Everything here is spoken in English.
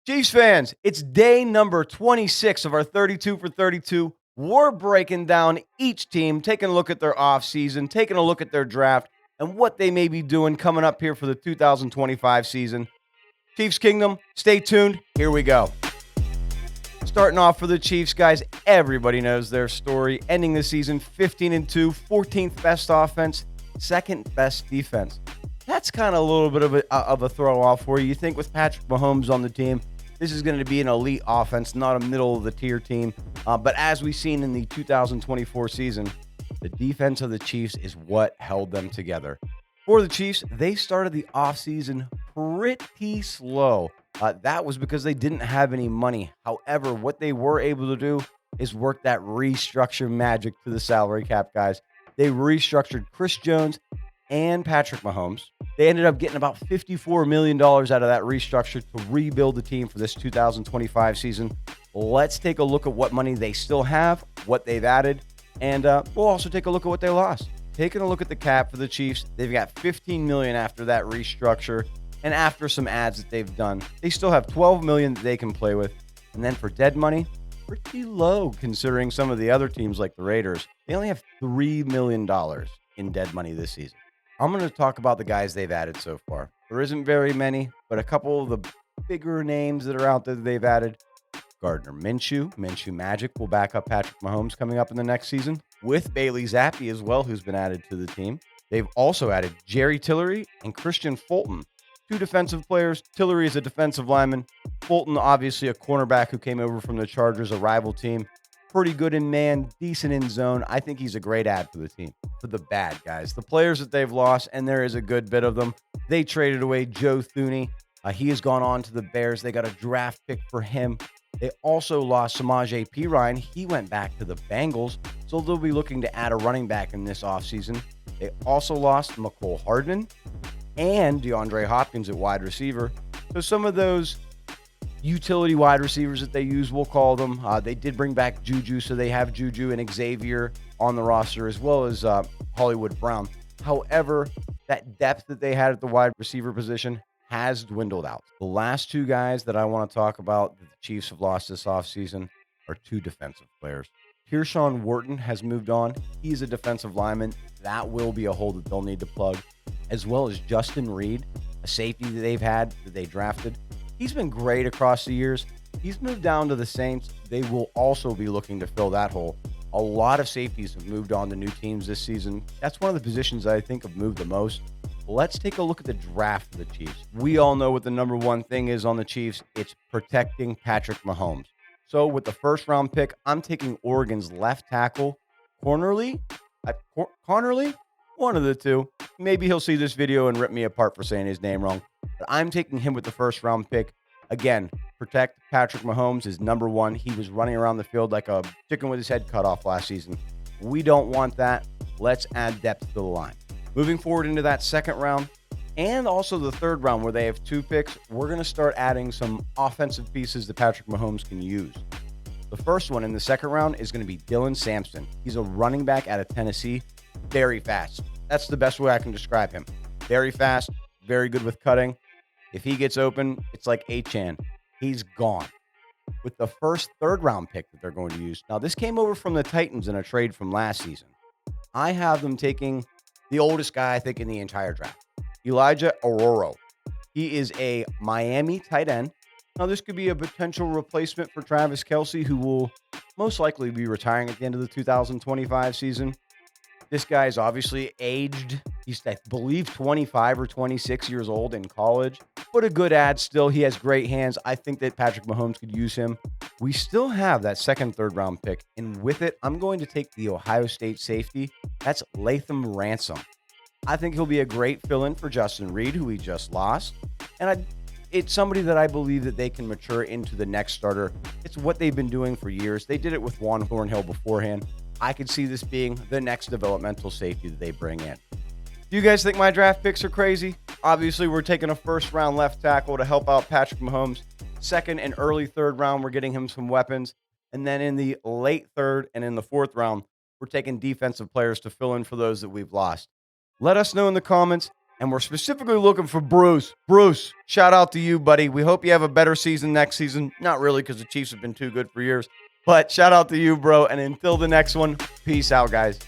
Chiefs fans, it's day number 26 of our 32 for 32. We're breaking down each team, taking a look at their offseason, taking a look at their draft, and what they may be doing coming up here for the 2025 season. Chiefs Kingdom, stay tuned. Here we go. Starting off for the Chiefs, guys, everybody knows their story. Ending the season 15-2, 14th best offense, second best defense. That's kind of a little bit of a throw off for you. You think with Patrick Mahomes on the team, this is going to be an elite offense, not a middle of the tier team. But as we've seen in the 2024 season, the defense of the Chiefs is what held them together. For the Chiefs, they started the offseason pretty slow. That was because they didn't have any money. However, what they were able to do is work that restructure magic to the salary cap, guys. They restructured Chris Jones and Patrick Mahomes. They ended up getting about $54 million out of that restructure to rebuild the team for this 2025 season. Let's take a look at what money they still have, what they've added, and we'll also take a look at what they lost. Taking a look at the cap for the Chiefs, they've got $15 million after that restructure, and after some ads that they've done, they still have $12 million that they can play with. And then for dead money, pretty low considering some of the other teams like the Raiders. They only have $3 million in dead money this season. I'm going to talk about the guys they've added so far. There isn't very many, but a couple of the bigger names that are out there that they've added. Gardner Minshew Magic will back up Patrick Mahomes coming up in the next season, with Bailey Zappi as well, who's been added to the team. They've also added Jerry Tillery and Christian Fulton, two defensive players. Tillery is a defensive lineman. Fulton, obviously a cornerback who came over from the Chargers, a rival team. Pretty good in man, decent in zone. I think he's a great add for the team. For the bad guys, the players that they've lost, and there is a good bit of them. They traded away Joe Thuney. He has gone on to the Bears. They got a draft pick for him. They also lost Samaje Perine. He went back to the Bengals, so they'll be looking to add a running back in this offseason. They also lost McCole Hardman and DeAndre Hopkins at wide receiver. So some of those utility wide receivers that they use, we'll call them. They did bring back Juju, so they have Juju and Xavier on the roster, as well as Hollywood Brown. However, that depth that they had at the wide receiver position has dwindled out. The last two guys that I want to talk about that the Chiefs have lost this offseason are two defensive players. Kearshawn Wharton has moved on. He's a defensive lineman. That will be a hole that they'll need to plug, as well as Justin Reed, a safety that they've had that they drafted. He's been great across the years. He's moved down to the Saints. They will also be looking to fill that hole. A lot of safeties have moved on to new teams this season. That's one of the positions that I think have moved the most. Let's take a look at the draft for the Chiefs. We all know what the number one thing is on the Chiefs. It's protecting Patrick Mahomes. So with the first round pick, I'm taking Oregon's left tackle, Connerly, one of the two. Maybe he'll see this video and rip me apart for saying his name wrong. But I'm taking him with the first round pick. Again, protect Patrick Mahomes is number one. He was running around the field like a chicken with his head cut off last season. We don't want that. Let's add depth to the line. Moving forward into that second round and also the third round where they have two picks, we're going to start adding some offensive pieces that Patrick Mahomes can use. The first one in the second round is going to be Dylan Sampson. He's a running back out of Tennessee, very fast. That's the best way I can describe him. Very fast, very good with cutting. If he gets open, it's like Achan. He's gone. With the first third round pick that they're going to use. Now, this came over from the Titans in a trade from last season. I have them taking the oldest guy, I think, in the entire draft, Elijah Aroro. He is a Miami tight end. Now, this could be a potential replacement for Travis Kelce, who will most likely be retiring at the end of the 2025 season. This guy is obviously aged. He's, I believe, 25 or 26 years old in college, but a good ad still. He has great hands. I think that Patrick Mahomes could use him. We still have that second, third round pick, and with it, I'm going to take the Ohio State safety. That's Latham Ransom. I think he'll be a great fill-in for Justin Reed, who we just lost, and it's somebody that I believe that they can mature into the next starter. It's what they've been doing for years. They did it with Juan Thornhill beforehand. I could see this being the next developmental safety that they bring in. Do you guys think my draft picks are crazy? Obviously, we're taking a first-round left tackle to help out Patrick Mahomes. Second and early third round, we're getting him some weapons. And then in the late third and in the fourth round, we're taking defensive players to fill in for those that we've lost. Let us know in the comments, And we're specifically looking for Bruce. Bruce, shout out to you, buddy. We hope you have a better season next season. Not really, because the Chiefs have been too good for years. But shout out to you, bro. And until the next one, peace out, guys.